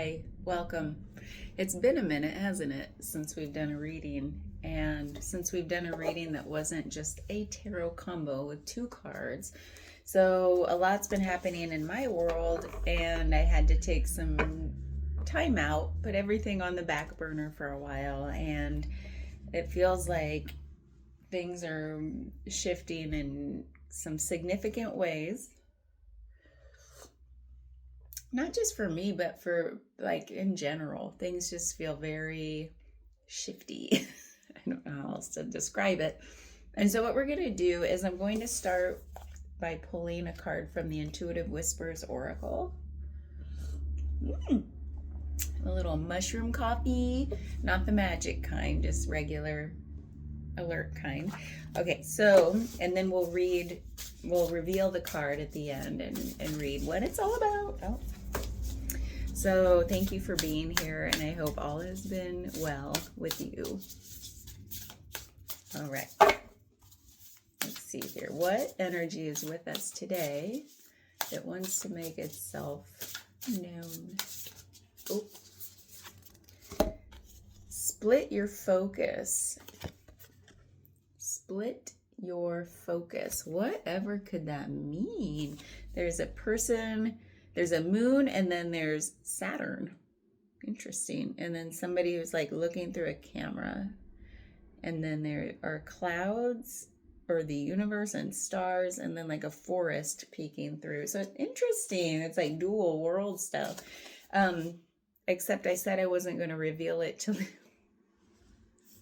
Hi, welcome. It's been a minute, hasn't it, since we've done a reading? And since we've done a reading that wasn't just a tarot combo with two cards. So a lot's been happening in my world, and I had to take some time out, put everything on the back burner for a while, and it feels like things are shifting in some significant ways. Not just for me, but for like in general. Things just feel very shifty. I don't know how else to describe it. And so, what we're going to do is I'm going to start by pulling a card from the Intuitive Whispers Oracle. A little mushroom coffee, not the magic kind, just regular alert kind. Okay, so, and then we'll reveal the card at the end and read what it's all about. Oh. So thank you for being here, and I hope all has been well with you. All right. Let's see here. What energy is with us today that wants to make itself known? Oh. Split your focus. Split your focus. Whatever could that mean? There's a person, there's a moon, and then there's Saturn. Interesting. And then somebody who's like looking through a camera. And then there are clouds or the universe and stars, and then like a forest peeking through. So it's interesting. It's like dual world stuff. Except I said I wasn't going to reveal it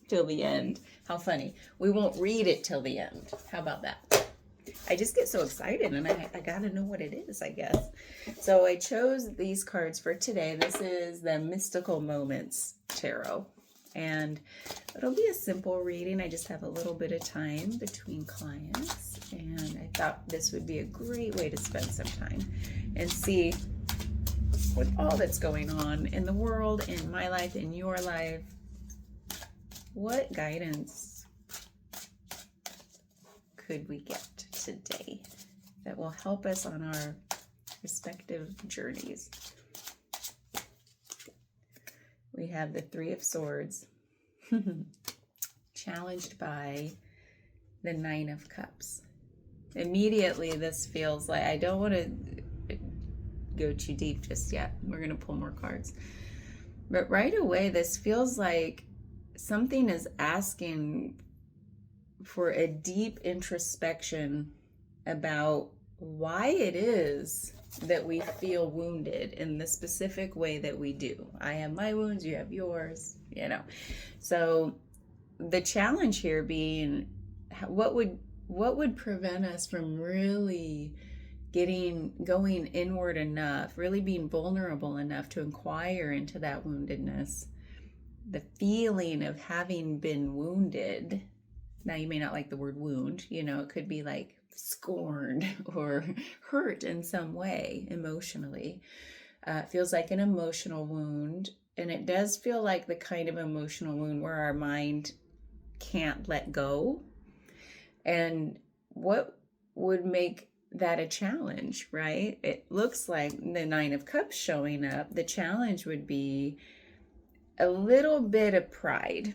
till the end. How funny. We won't read it till the end. How about that? I just get so excited, and I gotta know what it is, I guess. So I chose these cards for today. This is the Mystical Moments Tarot. And it'll be a simple reading. I just have a little bit of time between clients. And I thought this would be a great way to spend some time and see, with all that's going on in the world, in my life, in your life, what guidance could we get today that will help us on our respective journeys. We have the Three of Swords, challenged by the Nine of Cups. Immediately, this feels like, I don't want to go too deep just yet. We're going to pull more cards. But right away, this feels like something is asking for a deep introspection about why it is that we feel wounded in the specific way that we do. I have my wounds, you have yours, you know. So the challenge here being, what would prevent us from really going inward enough, really being vulnerable enough to inquire into that woundedness, the feeling of having been wounded. Now, you may not like the word wound, you know, it could be like scorned or hurt in some way emotionally. It feels like an emotional wound, and it does feel like the kind of emotional wound where our mind can't let go. And what would make that a challenge, right? It looks like the Nine of Cups showing up. The challenge would be a little bit of pride,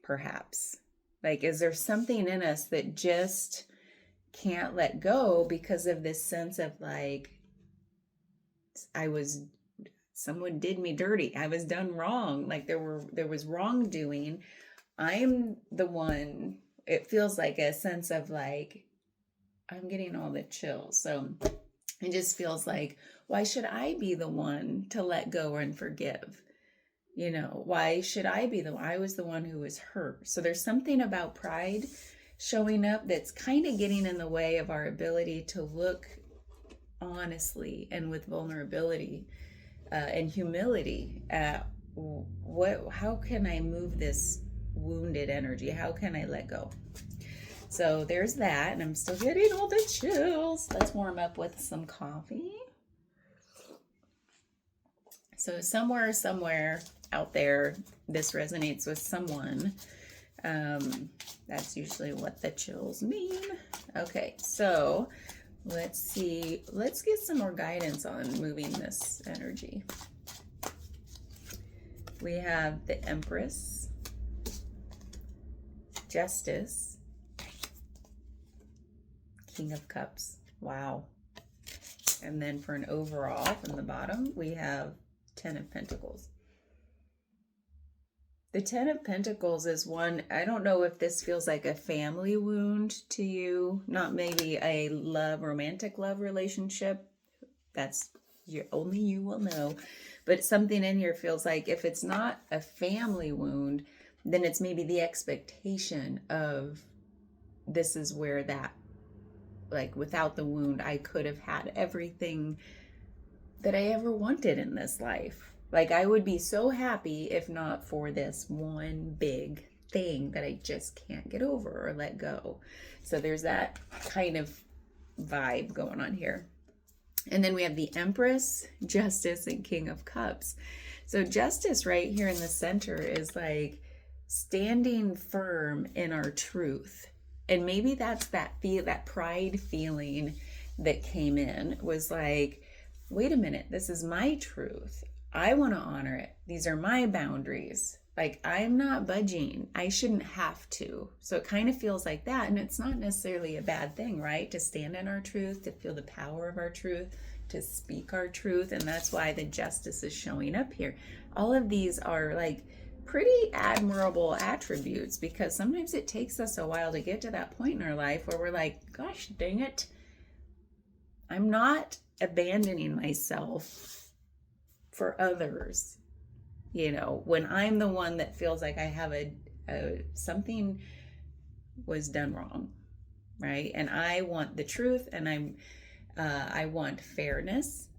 perhaps. Like, is there something in us that just can't let go because of this sense of like, someone did me dirty. I was done wrong. Like there was wrongdoing. I'm the one. It feels like a sense of like, I'm getting all the chills. So it just feels like, why should I be the one to let go and forgive? You know, why should I be the one? I was the one who was hurt. So there's something about pride showing up that's kind of getting in the way of our ability to look honestly and with vulnerability and humility at how can I move this wounded energy? How can I let go? So there's that, and I'm still getting all the chills. Let's warm up with some coffee. So somewhere out there, this resonates with someone. That's usually what the chills mean. Okay, so let's see. Let's get some more guidance on moving this energy. We have the Empress, Justice, King of Cups. Wow. And then for an overall from the bottom, we have Ten of Pentacles. The Ten of Pentacles is one, I don't know if this feels like a family wound to you, not maybe a romantic love relationship. That's only you will know. But something in here feels like if it's not a family wound, then it's maybe the expectation of this is where that, like without the wound, I could have had everything that I ever wanted in this life. Like I would be so happy if not for this one big thing that I just can't get over or let go. So there's that kind of vibe going on here. And then we have the Empress, Justice, and King of Cups. So Justice right here in the center is like standing firm in our truth. And maybe that's that pride feeling that came in, was like, wait a minute, this is my truth. I want to honor it. These are my boundaries. Like, I'm not budging. I shouldn't have to. So it kind of feels like that. And it's not necessarily a bad thing, right? To stand in our truth, to feel the power of our truth, to speak our truth. And that's why the Justice is showing up here. All of these are like pretty admirable attributes, because sometimes it takes us a while to get to that point in our life where we're like, gosh, dang it, I'm not abandoning myself for others. You know, when I'm the one that feels like I have something was done wrong, right? And I want the truth, and I want fairness,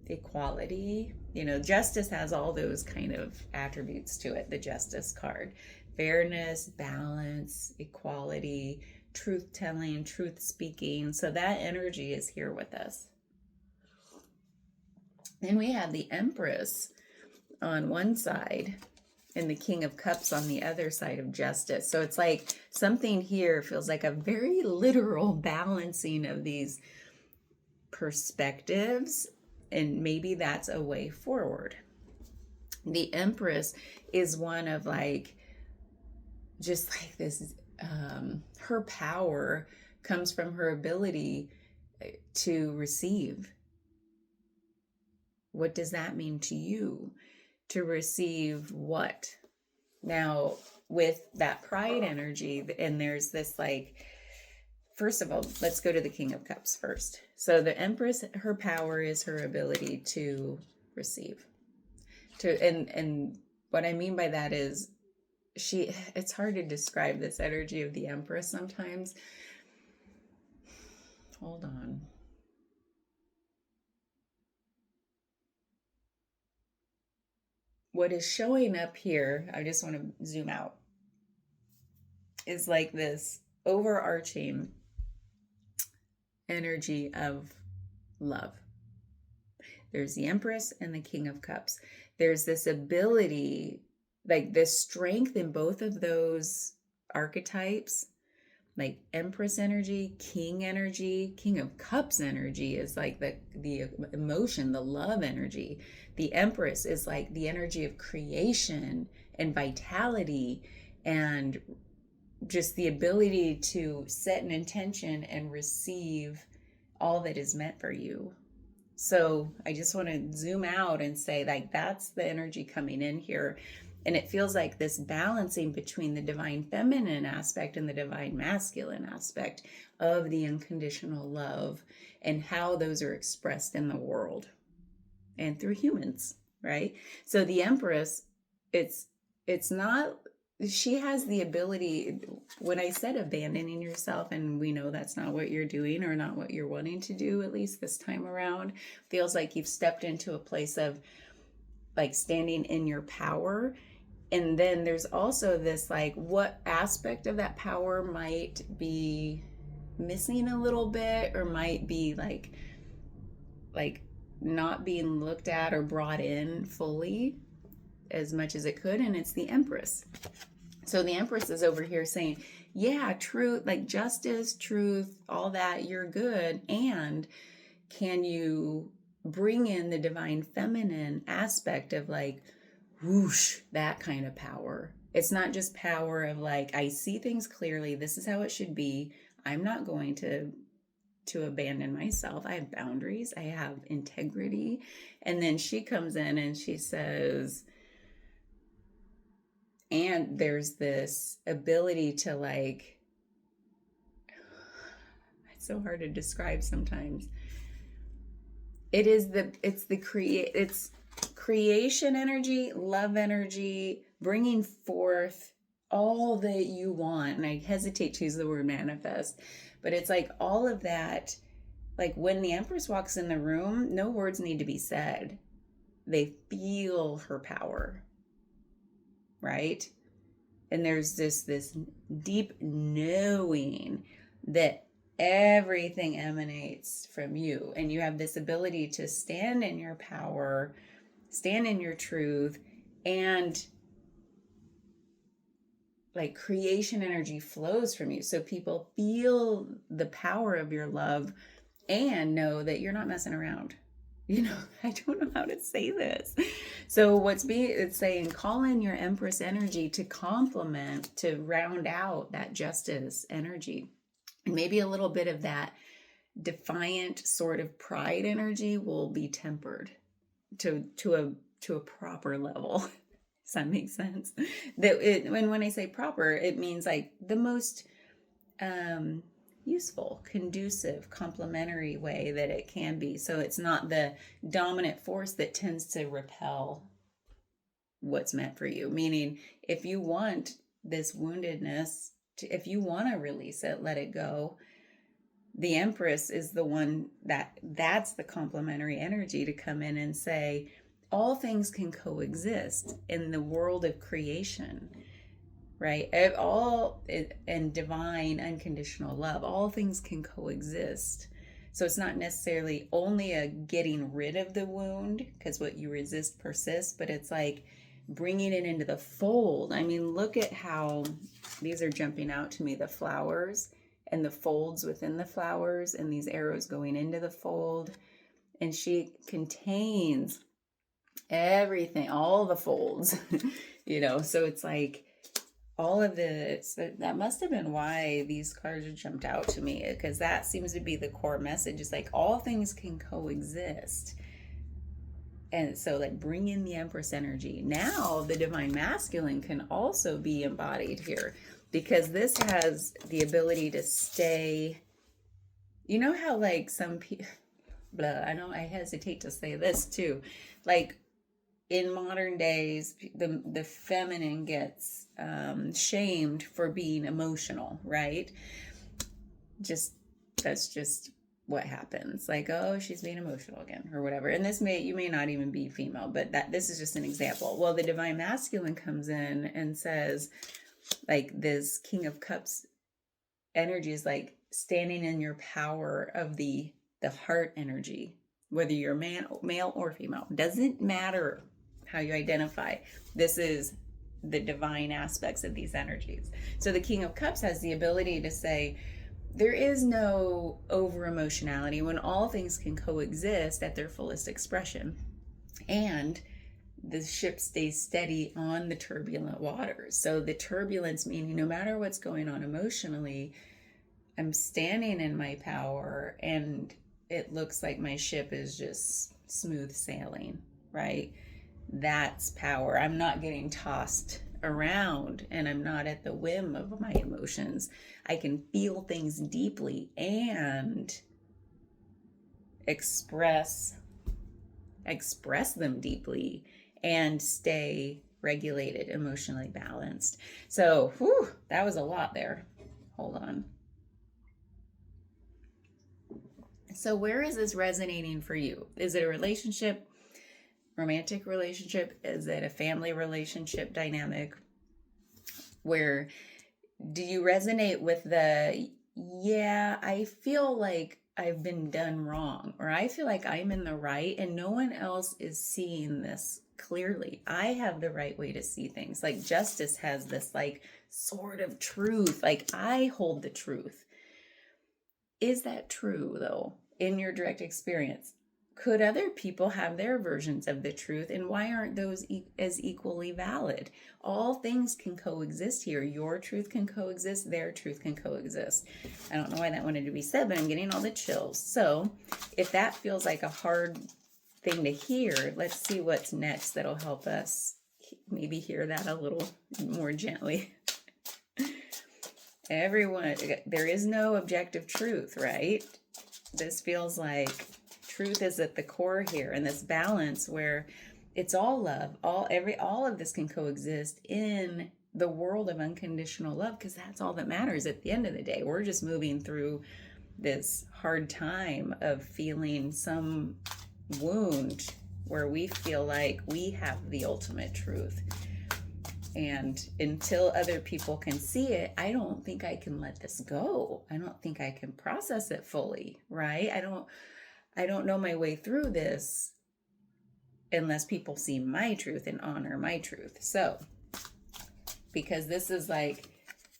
equality. You know, Justice has all those kind of attributes to it, the Justice card. Fairness, balance, equality, truth telling, truth speaking. So that energy is here with us. Then we have the Empress on one side and the King of Cups on the other side of Justice. So it's like something here feels like a very literal balancing of these perspectives, and maybe that's a way forward. The Empress is one of like, just like this, her power comes from her ability to receive. What does that mean to you? To receive what? Now, with that pride energy, and there's this like, first of all, let's go to the King of Cups first. So the Empress, her power is her ability to receive. And what I mean by that is it's hard to describe this energy of the Empress sometimes. Hold on. What is showing up here, I just want to zoom out, is like this overarching energy of love. There's the Empress and the King of Cups. There's this ability, like this strength in both of those archetypes, like Empress energy, King energy. King of Cups energy is like the emotion, the love energy. The Empress is like the energy of creation and vitality, and just the ability to set an intention and receive all that is meant for you. So I just want to zoom out and say, like, that's the energy coming in here. And it feels like this balancing between the divine feminine aspect and the divine masculine aspect of the unconditional love, and how those are expressed in the world and through humans, right? So the Empress, it's not, she has the ability, when I said abandoning yourself, and we know that's not what you're doing or not what you're wanting to do, at least this time around, feels like you've stepped into a place of like standing in your power. And then there's also this like, what aspect of that power might be missing a little bit, or might be like not being looked at or brought in fully as much as it could. And it's the Empress. So the Empress is over here saying, yeah, truth, like justice, truth, all that, you're good. And can you bring in the divine feminine aspect of like whoosh, that kind of power. It's not just power of like, I see things clearly. This is how it should be. I'm not going to abandon myself. I have boundaries. I have integrity. And then she comes in and she says, and there's this ability to like, it's so hard to describe sometimes. It's creation energy, love energy, bringing forth all that you want. And I hesitate to use the word manifest, but it's like all of that. Like when the Empress walks in the room, no words need to be said. They feel her power, right? And there's this deep knowing that everything emanates from you, and you have this ability to stand in your power, stand in your truth, and like creation energy flows from you. So people feel the power of your love and know that you're not messing around. You know, I don't know how to say this. So it's saying call in your Empress energy to complement, to round out that Justice energy. And maybe a little bit of that defiant sort of pride energy will be tempered to a proper level. Does that make sense? When I say proper, it means like the most useful, conducive, complementary way that it can be. So it's not the dominant force that tends to repel what's meant for you. Meaning, if you want this woundedness, if you want to release it, let it go. The Empress is the one that's the complementary energy to come in and say, all things can coexist in the world of creation, right? And divine unconditional love, all things can coexist. So it's not necessarily only a getting rid of the wound, because what you resist persists, but it's like bringing it into the fold. I mean, look at how these are jumping out to me, the flowers and the folds within the flowers and these arrows going into the fold. And she contains everything, all the folds, so it's like all of this. That must have been why these cards jumped out to me, because that seems to be the core message. It's like all things can coexist. And so like bring in the Empress energy. Now the Divine Masculine can also be embodied here, because this has the ability to stay, how like some people, I hesitate to say this too, like in modern days, the feminine gets shamed for being emotional, right? That's just what happens. Like, oh, she's being emotional again, or whatever. And you may not even be female, but this is just an example. Well, the Divine Masculine comes in and says, like, this King of Cups energy is like standing in your power of the heart energy, whether you're male or female, doesn't matter how you identify. This is the divine aspects of these energies. So the King of Cups has the ability to say, there is no over emotionality when all things can coexist at their fullest expression. And the ship stays steady on the turbulent waters. So the turbulence meaning no matter what's going on emotionally, I'm standing in my power and it looks like my ship is just smooth sailing, right? That's power. I'm not getting tossed around and I'm not at the whim of my emotions. I can feel things deeply and express them deeply and stay regulated, emotionally balanced. So, that was a lot there. Hold on. So where is this resonating for you? Is it a relationship, romantic relationship? Is it a family relationship dynamic? Where do you resonate with I feel like I've been done wrong, or I feel like I'm in the right and no one else is seeing this clearly. I have the right way to see things. Like Justice has this like sort of truth, like I hold the truth. Is that true though, in your direct experience? could other people have their versions of the truth, and why aren't those as equally valid? All things can coexist here. Your truth can coexist, their truth can coexist. I don't know why that wanted to be said, but I'm getting all the chills. So if that feels like a hard thing to hear, let's see what's next that'll help us maybe hear that a little more gently. Everyone, there is no objective truth, right? This feels like truth is at the core here, and this balance where it's all love, all of this can coexist in the world of unconditional love, because that's all that matters at the end of the day. We're just moving through this hard time of feeling some wound where we feel like we have the ultimate truth. And until other people can see it, I don't think I can let this go. I don't think I can process it fully, right? I don't know my way through this unless people see my truth and honor my truth. So, because this is like,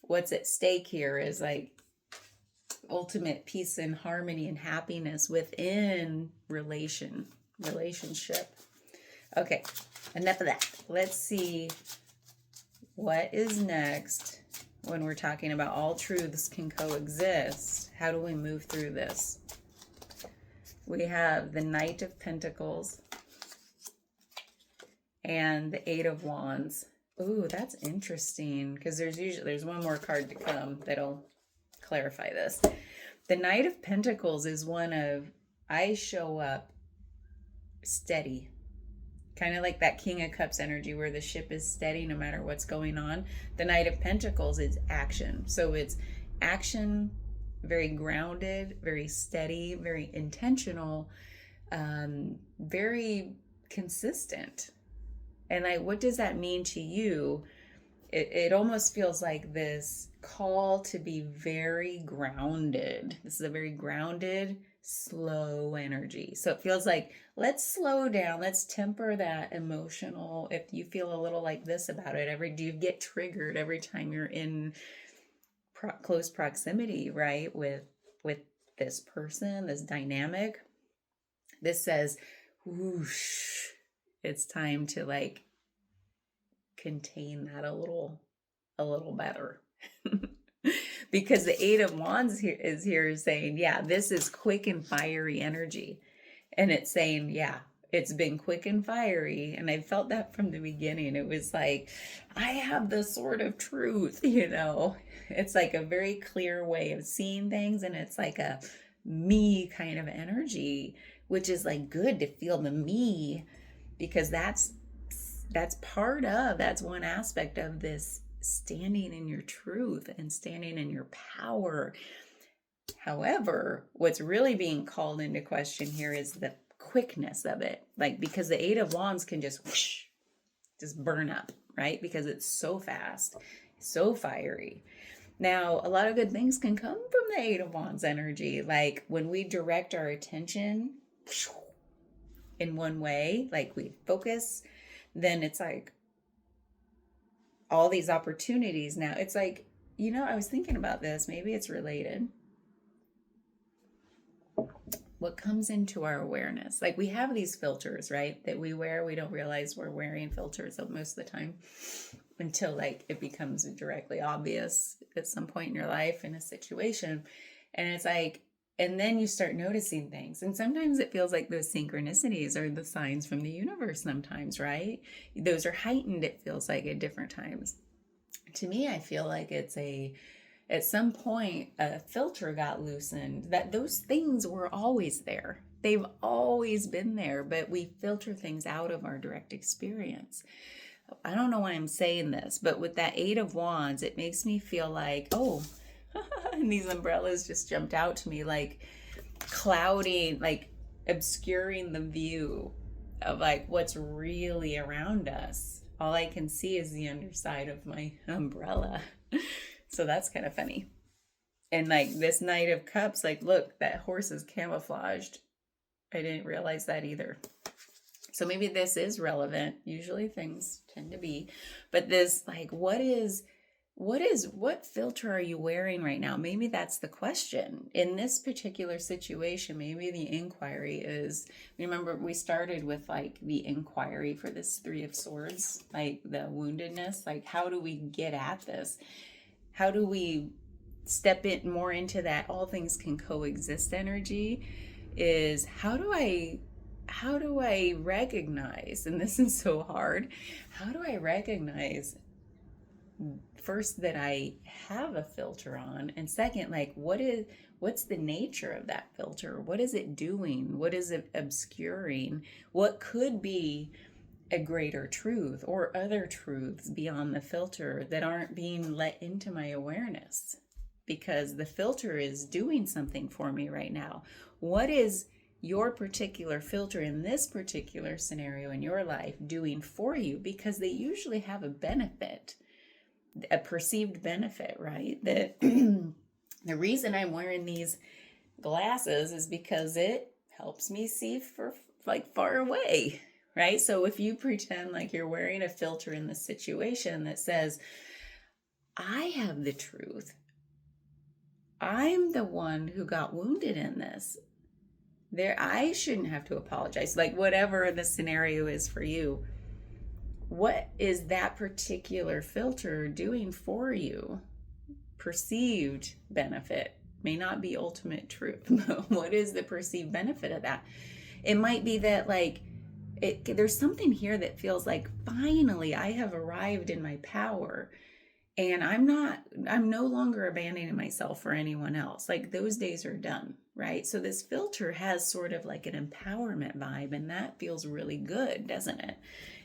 what's at stake here is like ultimate peace and harmony and happiness within relationship. Okay, enough of that. Let's see what is next when we're talking about all truths can coexist. How do we move through this? We have the Knight of Pentacles and the Eight of Wands. Ooh, that's interesting, because there's one more card to come that'll clarify this. The Knight of Pentacles is one of, I show up steady, kind of like that King of Cups energy where the ship is steady no matter what's going on. The Knight of Pentacles is action. So it's action, very grounded, very steady, very intentional, very consistent. And like, what does that mean to you? It almost feels like this call to be very grounded. This is a very grounded, slow energy. So it feels like, let's slow down. Let's temper that emotional. If you feel a little like this about it, do you get triggered every time you're in close proximity, right? With this person, this dynamic. This says, whoosh, it's time to like contain that a little better. Because the Eight of Wands is here saying, yeah, this is quick and fiery energy. And it's saying, yeah, it's been quick and fiery. And I felt that from the beginning. It was like, I have the sword of truth, you know. It's like a very clear way of seeing things. And it's like a me kind of energy, which is like good to feel the me, because that's one aspect of this standing in your truth and standing in your power. However, what's really being called into question here is the quickness of it. Like, because the Eight of Wands can just whoosh, just burn up, right? Because it's so fast, so fiery. Now, a lot of good things can come from the Eight of Wands energy. Like when we direct our attention in one way, like we focus, then it's like all these opportunities. Now it's like, you know, I was thinking about this, maybe it's related. What comes into our awareness, like we have these filters, right, that we wear. We don't realize we're wearing filters most of the time until like it becomes directly obvious at some point in your life in a situation. And it's like, and then you start noticing things. And sometimes it feels like those synchronicities are the signs from the universe sometimes, right? Those are heightened, it feels like, at different times. To me, I feel like it's at some point, a filter got loosened, that those things were always there. They've always been there, but we filter things out of our direct experience. I don't know why I'm saying this, but with that Eight of Wands, it makes me feel like, oh, and these umbrellas just jumped out to me, like clouding, like obscuring the view of like what's really around us. All I can see is the underside of my umbrella. So that's kind of funny. And like this Knight of Cups, like, look, that horse is camouflaged. I didn't realize that either. So maybe this is relevant. Usually things tend to be. But this, like, what is what filter are you wearing right now? Maybe that's the question. In this particular situation, maybe the inquiry is, remember we started with like the inquiry for this Three of Swords, like the woundedness, like how do we get at this? How do we step in more into that all things can coexist energy? Is how do I recognize, and this is so hard, how do I recognize first that I have a filter on, and second, like what's the nature of that filter? What is it doing? What is it obscuring? What could be a greater truth or other truths beyond the filter that aren't being let into my awareness? Because the filter is doing something for me right now. What is your particular filter in this particular scenario in your life doing for you? Because they usually have a benefit, a perceived benefit, right? That the reason I'm wearing these glasses is because it helps me see for like far away, right? So if you pretend like you're wearing a filter in the situation that says, I have the truth, I'm the one who got wounded in this, I shouldn't have to apologize, like whatever the scenario is for you, what is that particular filter doing for you? Perceived benefit may not be ultimate truth, but what is the perceived benefit of that? It might be that like there's something here that feels like finally I have arrived in my power, and I'm no longer abandoning myself for anyone else. Like those days are done, right? So this filter has sort of like an empowerment vibe, and that feels really good, doesn't it?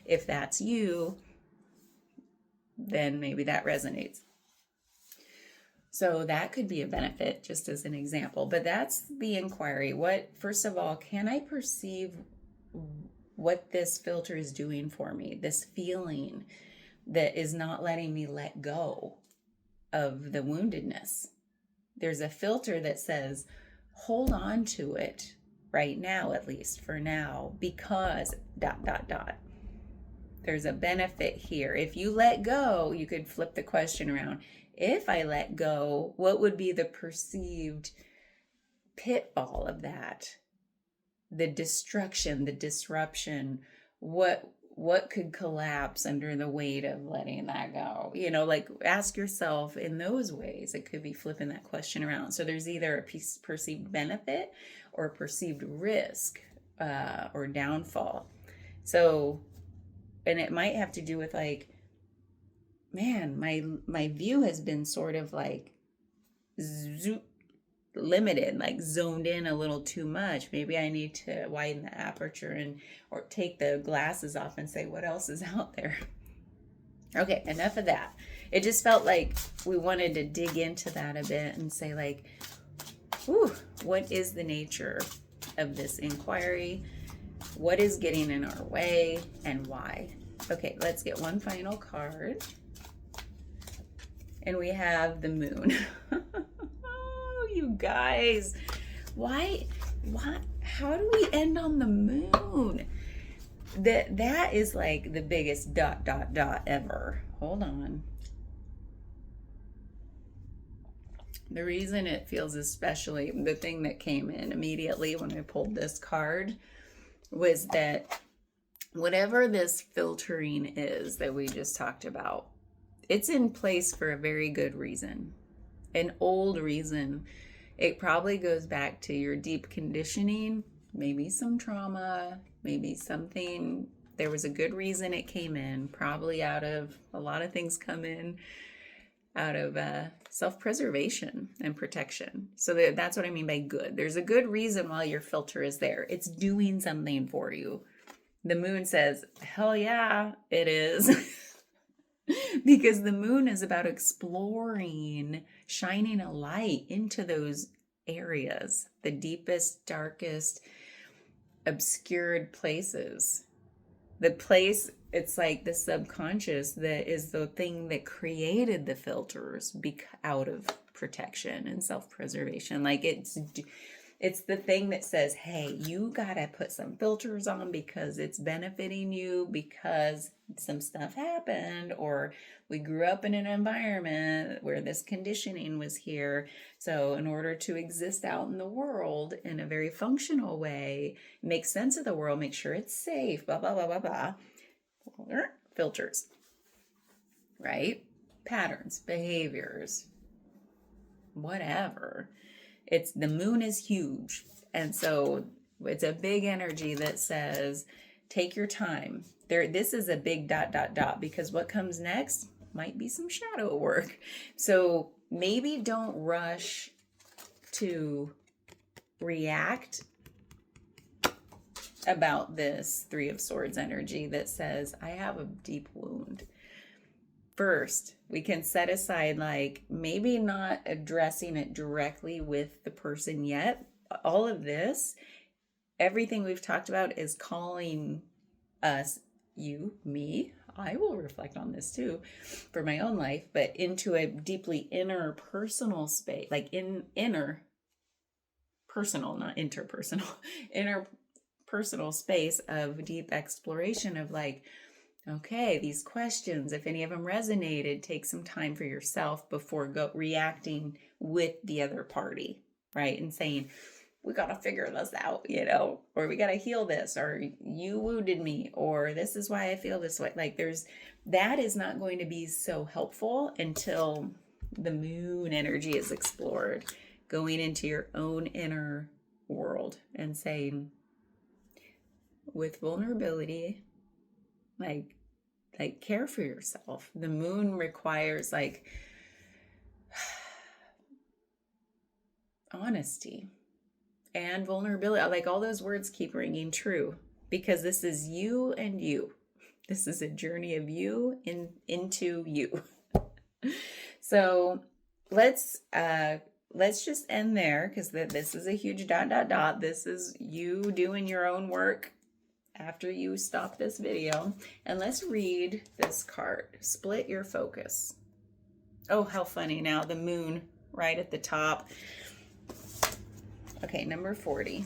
If that's you, then maybe that resonates. So that could be a benefit, just as an example. But that's the inquiry. First of all, can I perceive what this filter is doing for me? This feeling that is not letting me let go of the woundedness. There's a filter that says, hold on to it right now, at least for now, because ... There's a benefit here. If you let go, you could flip the question around. If I let go, what would be the perceived pitfall of that? The destruction, the disruption, what could collapse under the weight of letting that go? You know, like ask yourself in those ways. It could be flipping that question around. So there's either a perceived benefit or a perceived risk or downfall. So, and it might have to do with like, man, my view has been sort of like limited, like zoned in a little too much. Maybe I need to widen the aperture or take the glasses off and say, what else is out there? Okay, enough of that. It just felt like we wanted to dig into that a bit and say like, what is the nature of this inquiry? What is getting in our way and why? Okay, let's get one final card. And we have the Moon. Oh, you guys. Why? How do we end on the Moon? That is like the biggest ... ever. Hold on. The reason it feels especially, the thing that came in immediately when I pulled this card was that whatever this filtering is that we just talked about, it's in place for a very good reason, an old reason. It probably goes back to your deep conditioning, maybe some trauma, maybe something. There was a good reason it came in, probably out of a lot of things come in out of self-preservation and protection. So that's what I mean by good. There's a good reason why your filter is there. It's doing something for you. The Moon says, hell yeah, it is. Because the Moon is about exploring, shining a light into those areas, the deepest, darkest, obscured places. The place, it's like the subconscious that is the thing that created the filters out of protection and self-preservation. Like It's the thing that says, hey, you got to put some filters on because it's benefiting you, because some stuff happened, or we grew up in an environment where this conditioning was here. So in order to exist out in the world in a very functional way, make sense of the world, make sure it's safe, blah, blah, blah, blah, blah. Filters, right? Patterns, behaviors, whatever. It's the moon is huge. And so it's a big energy that says, take your time. This is a big ... because what comes next might be some shadow work. So maybe don't rush to react about this Three of Swords energy that says, I have a deep wound. First, we can set aside, like, maybe not addressing it directly with the person yet. All of this, everything we've talked about is calling us, you, me, I will reflect on this too for my own life, but into a deeply inner personal space, like inner personal, not interpersonal, inner personal space of deep exploration of like, okay, these questions, if any of them resonated, take some time for yourself before reacting with the other party, right? And saying, we got to figure this out, or we got to heal this, or you wounded me, or this is why I feel this way. Like that is not going to be so helpful until the moon energy is explored, going into your own inner world and saying, with vulnerability, like care for yourself. The moon requires like honesty and vulnerability. Like all those words keep ringing true because this is you and you. This is a journey of you into you. So let's just end there because this is a huge ... This is you doing your own work after you stop this video. And let's read this card. Split your focus. Oh, how funny. Now the moon right at the top. Okay, number 40.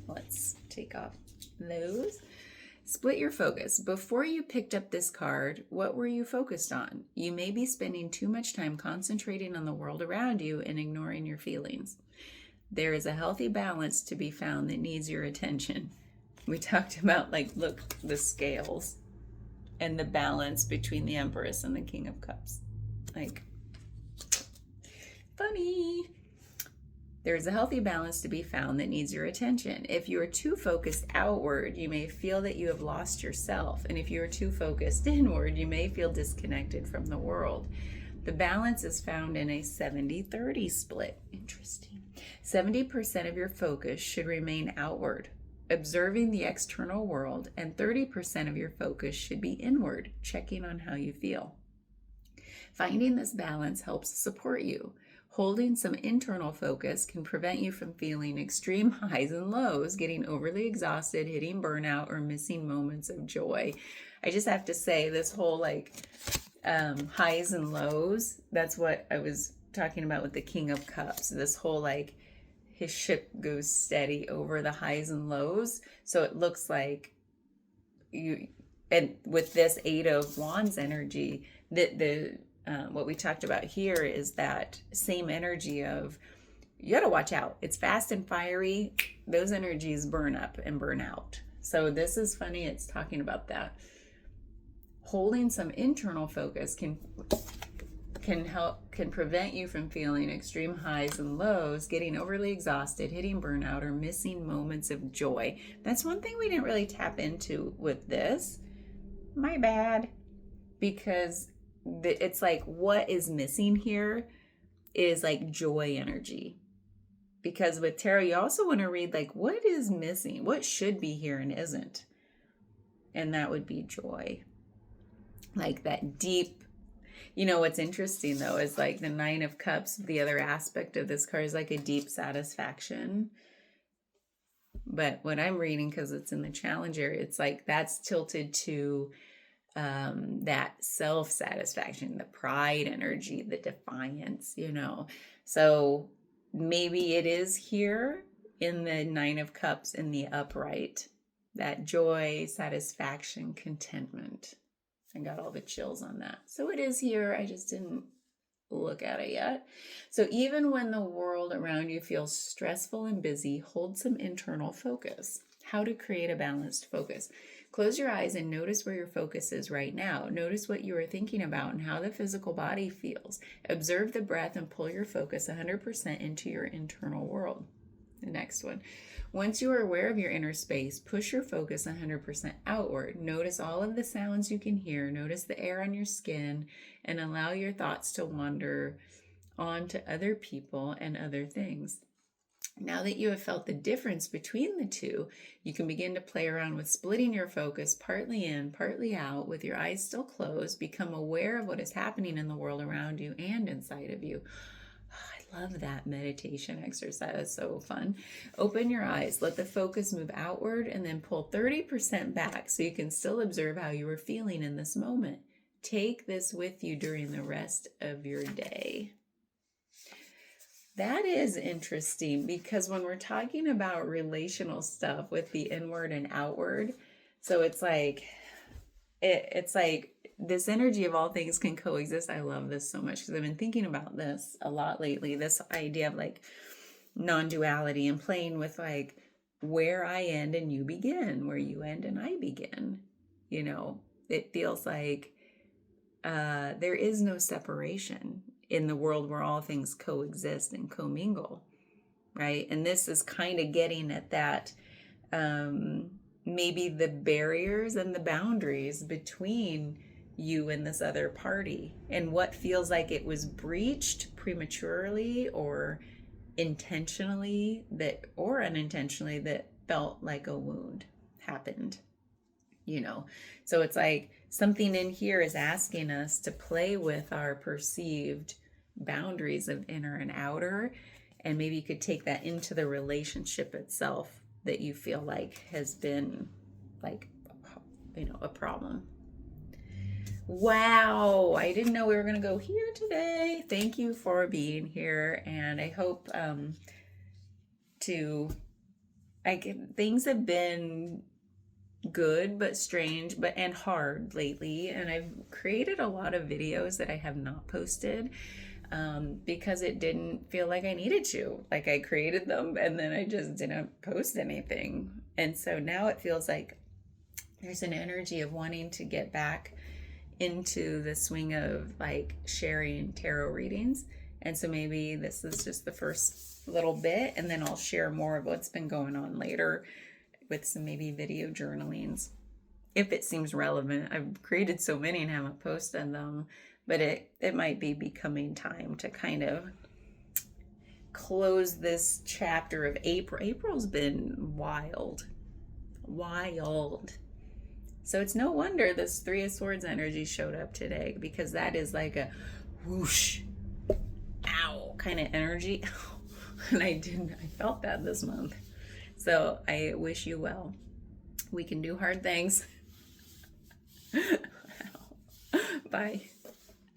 Let's take off those. Split your focus. Before you picked up this card, what were you focused on? You may be spending too much time concentrating on the world around you and ignoring your feelings. There is a healthy balance to be found that needs your attention. We talked about, like, look, the scales and the balance between the Empress and the King of Cups. Like, funny. There's a healthy balance to be found that needs your attention. If you are too focused outward, you may feel that you have lost yourself. And if you are too focused inward, you may feel disconnected from the world. The balance is found in a 70-30 split. Interesting. 70% of your focus should remain outward, observing the external world, and 30% of your focus should be inward, checking on how you feel. Finding this balance helps support you. Holding some internal focus can prevent you from feeling extreme highs and lows, getting overly exhausted, hitting burnout, or missing moments of joy. I just have to say, this whole highs and lows, that's what I was talking about with the King of Cups. This whole his ship goes steady over the highs and lows. So it looks like you, and with this Eight of Wands energy, what we talked about here is that same energy of, you got to watch out. It's fast and fiery. Those energies burn up and burn out. So this is funny. It's talking about that. Holding some internal focus can prevent you from feeling extreme highs and lows, getting overly exhausted, hitting burnout, or missing moments of joy. That's one thing we didn't really tap into with this. My bad. Because it's like, what is missing here is like joy energy. Because with tarot, you also want to read what is missing, what should be here and isn't. And that would be joy. Like that deep, what's interesting though is the Nine of Cups, the other aspect of this card is like a deep satisfaction. But what I'm reading, because it's in the challenge area, it's like that's tilted to that self-satisfaction, the pride energy, the defiance, So maybe it is here in the Nine of Cups in the upright, that joy, satisfaction, contentment. I got all the chills on that. So it is here. I just didn't look at it yet. So even when the world around you feels stressful and busy, hold some internal focus. How to create a balanced focus. Close your eyes and notice where your focus is right now. Notice what you are thinking about and how the physical body feels. Observe the breath and pull your focus 100% into your internal world. The next one. Once you are aware of your inner space, push your focus 100% outward. Notice all of the sounds you can hear. Notice the air on your skin and allow your thoughts to wander on to other people and other things. Now that you have felt the difference between the two, you can begin to play around with splitting your focus partly in, partly out, with your eyes still closed. Become aware of what is happening in the world around you and inside of you. I love that meditation exercise. It's so fun. Open your eyes, let the focus move outward, and then pull 30% back so you can still observe how you are feeling in this moment. Take this with you during the rest of your day. That is interesting because when we're talking about relational stuff with the inward and outward, so it's like this energy of all things can coexist. I love this so much because I've been thinking about this a lot lately. This idea of like non-duality and playing with like where I end and you begin, where you end and I begin. It feels like there is no separation in the world where all things coexist and commingle, right? And this is kind of getting at that, maybe the barriers and the boundaries between you and this other party, and what feels like it was breached prematurely or intentionally or unintentionally that felt like a wound happened. So it's like something in here is asking us to play with our perceived boundaries of inner and outer, and maybe you could take that into the relationship itself that you feel like has been like, a problem. Wow, I didn't know we were going to go here today. Thank you for being here, and I hope things have been good but strange and hard lately, and I've created a lot of videos that I have not posted because it didn't feel like I needed to. Like I created them and then I just didn't post anything, and so now it feels like there's an energy of wanting to get back into the swing of like sharing tarot readings. And so maybe this is just the first little bit, and then I'll share more of what's been going on later with some maybe video journalings if it seems relevant. I've created so many and haven't posted them, but it might be becoming time to kind of close this chapter of April. April's been wild. So it's no wonder this Three of Swords energy showed up today, because that is like a whoosh, ow kind of energy. And I felt that this month. So I wish you well. We can do hard things. Bye.